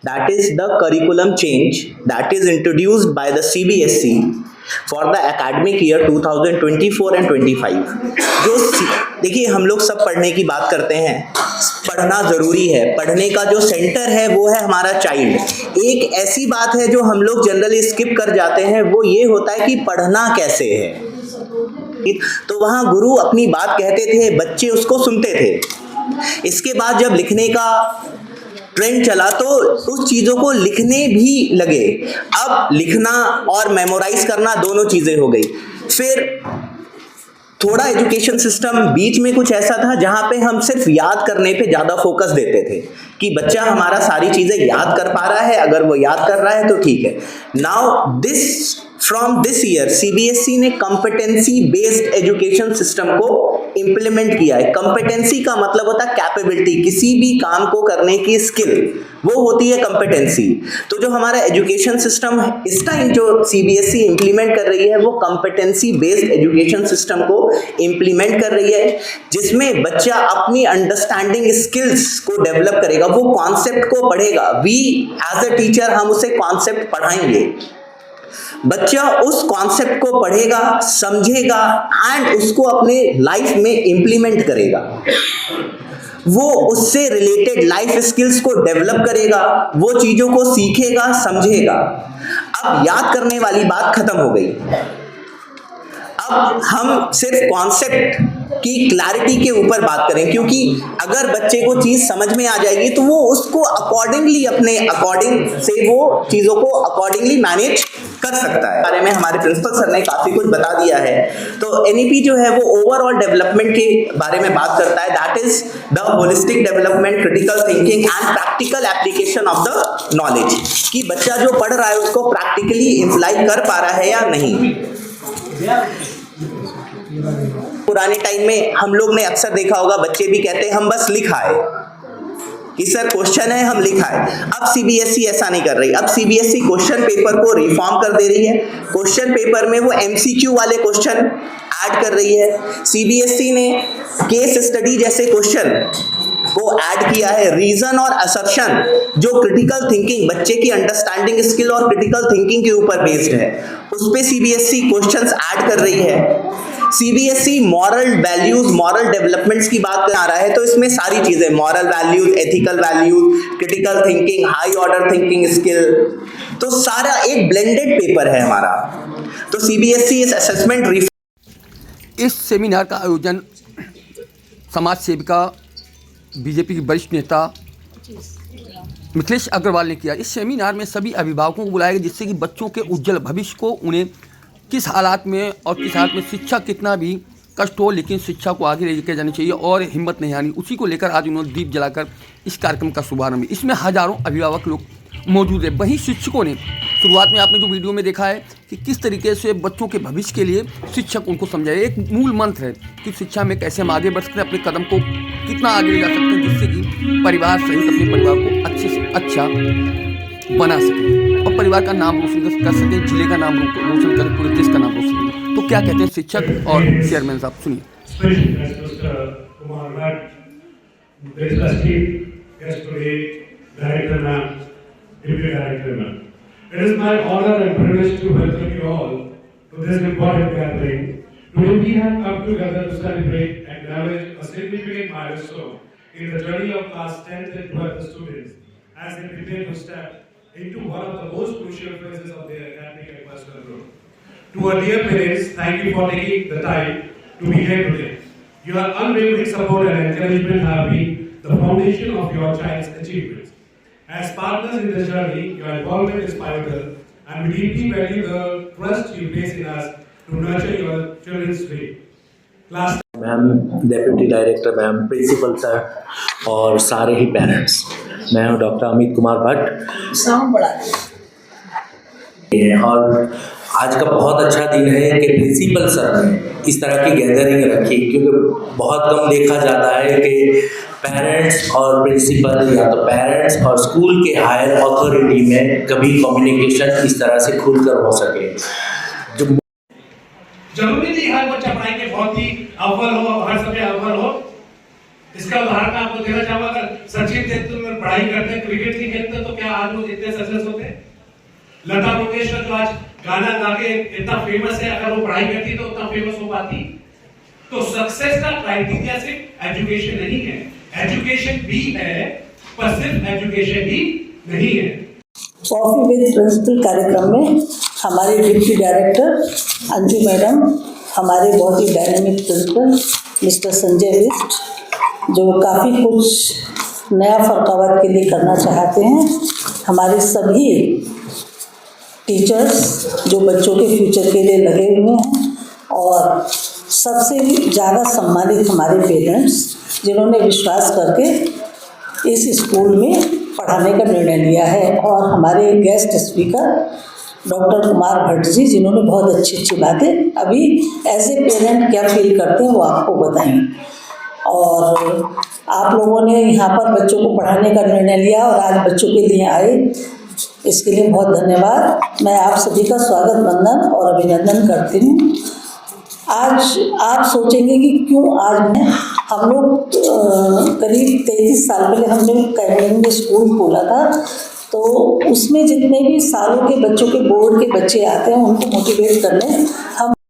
That is the curriculum change that is introduced by the CBSE for the academic year 2024 and 25. जो देखिए, हम लोग सब पढ़ने की बात करते हैं, पढ़ना ज़रूरी है, पढ़ने का जो सेंटर है वो है हमारा चाइल्ड। एक ऐसी बात है जो हम लोग जनरली स्किप कर जाते हैं, वो ये होता है कि पढ़ना कैसे है। तो वहाँ गुरु अपनी बात कहते थे, बच्चे उसको सुनते थे। इसके बाद जब लिखने का ट्रेंड चला तो उस चीज़ों को लिखने भी लगे। अब लिखना और मेमोराइज करना दोनों चीज़ें हो गई। फिर थोड़ा एजुकेशन सिस्टम बीच में कुछ ऐसा था जहाँ पे हम सिर्फ याद करने पे ज़्यादा फोकस देते थे कि बच्चा हमारा सारी चीज़ें याद कर पा रहा है, अगर वो याद कर रहा है तो ठीक है। Now from this year CBSE ने कॉम्पिटेंसी बेस्ड एजुकेशन सिस्टम को इम्प्लीमेंट किया है। कॉम्पिटेंसी का मतलब होता है कैपेबिलिटी, किसी भी काम को करने की स्किल, वो होती है कॉम्पिटेंसी। तो जो हमारा एजुकेशन सिस्टम है इस टाइम जो सीबीएसई इम्प्लीमेंट कर रही है वो कॉम्पिटेंसी बेस्ड एजुकेशन सिस्टम को इम्प्लीमेंट कर रही है, जिसमें बच्चा अपनी अंडरस्टैंडिंग स्किल्स को डेवलप करेगा, वो कॉन्सेप्ट को पढ़ेगा। वी एज अ टीचर हम उसे कॉन्सेप्ट पढ़ाएंगे, बच्चा उस कॉन्सेप्ट को पढ़ेगा, समझेगा एंड उसको अपने लाइफ में इंप्लीमेंट करेगा। वो उससे रिलेटेड लाइफ स्किल्स को डेवलप करेगा, वो चीजों को सीखेगा, समझेगा। अब याद करने वाली बात खत्म हो गई। अब हम सिर्फ कॉन्सेप्ट की क्लैरिटी के ऊपर बात करें, क्योंकि अगर बच्चे को चीज समझ में आ जाएगी तो वो उसको अकॉर्डिंगली अपने अकॉर्डिंग से वो चीजों को अकॉर्डिंगली मैनेज कर सकता है। बारे में हमारे प्रिंसिपल सर ने काफी कुछ बता दिया है। तो एनईपी जो है वो ओवरऑल डेवलपमेंट के बारे में बात करता है, that is the holistic development, critical thinking and practical application of the knowledge, कि बच्चा जो पढ़ रहा है उसको प्रैक्टिकली इम्प्लाई कर पा रहा है या नहीं। पुराने टाइम में हम लोग ने अक्सर देखा होगा, बच्चे भी कहते हैं हम बस लिखा है कि सर क्वेश्चन है हम लिखा है। अब सीबीएसई ऐसा नहीं कर रही। अब सीबीएसई क्वेश्चन पेपर को रिफॉर्म कर दे रही है। क्वेश्चन पेपर में वो एमसीक्यू वाले क्वेश्चन ऐड कर रही है। सीबीएसई ने केस स्टडी जैसे क्वेश्चन को ऐड किया है। रीजन और असर्शन, जो क्रिटिकल थिंकिंग, बच्चे की अंडरस्टैंडिंग स्किल और क्रिटिकल थिंकिंग के ऊपर बेस्ड है, उस पे सीबीएसई क्वेश्चंस ऐड कर रही है। CBSE moral values, moral developments की बात कर रहा है, तो इसमें सारी चीजें, moral values, ethical values, critical thinking, high order thinking skill, तो सारा एक ब्लेंडेड पेपर है हमारा। तो सीबीएसई इस असेसमेंट इस सेमिनार का आयोजन समाज सेविका बीजेपी की वरिष्ठ नेता मिथिलेश अग्रवाल ने किया। इस सेमिनार में सभी अभिभावकों को बुलाया गया, जिससे कि बच्चों के उज्जवल भविष्य को, उन्हें किस हालात में और किस हालत में शिक्षा कितना भी कष्ट हो लेकिन शिक्षा को आगे लेकर जानी चाहिए और हिम्मत नहीं आनी, उसी को लेकर आज उन्होंने दीप जलाकर इस कार्यक्रम का शुभारंभ। इसमें हजारों अभिभावक लोग मौजूद है। वहीं शिक्षकों ने शुरुआत में आपने जो वीडियो में देखा है कि किस तरीके से बच्चों के भविष्य के लिए शिक्षक उनको समझाए। एक मूल मंत्र है कि शिक्षा में कैसे हम आगे बढ़ सकते हैं, अपने कदम को कितना आगे ले जा सकते हैं, जिससे कि परिवार सहित अपने परिवार को अच्छे से अच्छा बना सकें और परिवार का नाम रोशन कर सकें, जिले का नाम रोशन करें, पूरे देश का नाम रोशन करें। तो क्या कहते हैं शिक्षक और चेयरमैन साहब, सुनिए। Deputy Director, ma'am. It is my honor and privilege to welcome you all to this important gathering. Today we have come together to celebrate and acknowledge a significant milestone in the journey of class 10th and 12th students as they prepare to step into one of the most crucial phases of their academic and personal growth. To our dear parents, thank you for taking the time to be here today. Your unwavering support and encouragement have been the foundation of your child's achievements. As partners in this journey, your involvement is pivotal, and we deeply value the trust you place in us to nurture your children's dream. Ma'am, deputy director ma'am, principal sir और सारे ही parents, मैं हूँ doctor Amit Kumar Bhatt. Sound बड़ा और आज का बहुत अच्छा दिन है कि प्रिंसिपल सर ने इस तरह की गैदरिंग रखी, क्योंकि बहुत कम देखा जाता है कि पेरेंट्स और प्रिंसिपल या तो पेरेंट्स और स्कूल के हायर अथॉरिटी में कभी कम्युनिकेशन इस तरह से खुलकर हो सके। जो जरूरी नहीं हर बच्चा पढ़ाई के बहुत ही अव्वल हो, हर समय अव्वल हो। इसका उदाहरण मैं आपको देना चाहूंगा, अगर सचिन तेंदुलकर पढ़ाई करते, क्रिकेट नहीं खेलते, तो क्या आज वो इतने सक्सेस होते? लता मंगेशकर जो आज गाना गा के इतना फेमस है, अगर वो पढ़ाई करती तो उतना फेमस हो पाती? तो सक्सेस का क्राइटेरिया सिर्फ एजुकेशन नहीं है, एजुकेशन भी है, पर सिर्फ एजुकेशन ही नहीं है। कॉफी विद प्रिंसिपल कार्यक्रम में हमारे डिप्टी डायरेक्टर अंजू मैडम, हमारे बहुत ही dynamic principal mister Sanjay Bisht, जो काफ़ी कुछ नया फरकावत के लिए करना चाहते हैं, हमारे सभी टीचर्स जो बच्चों के फ्यूचर के लिए लगे हुए हैं, और सबसे ज़्यादा सम्मानित हमारे पेरेंट्स, जिन्होंने विश्वास करके इस स्कूल में पढ़ाने का निर्णय लिया है, और हमारे guest speaker doctor Kumar Bhatt ji, जिन्होंने बहुत अच्छी अच्छी बातें अभी एज ए पेरेंट क्या फील करते हैं वो आपको बताएं। और आप लोगों ने यहाँ पर बच्चों को पढ़ाने का निर्णय लिया और आज बच्चों के लिए आए, इसके लिए बहुत धन्यवाद। मैं आप सभी का स्वागत, वंदन और अभिनंदन करती हूँ। आज आप सोचेंगे कि क्यों आज हम लोग करीब 33 साल पहले हमने कैमलिन में स्कूल खोला था, तो उसमें जितने भी सालों के बच्चों के बोर्ड के बच्चे आते हैं उनको मोटिवेट करने हम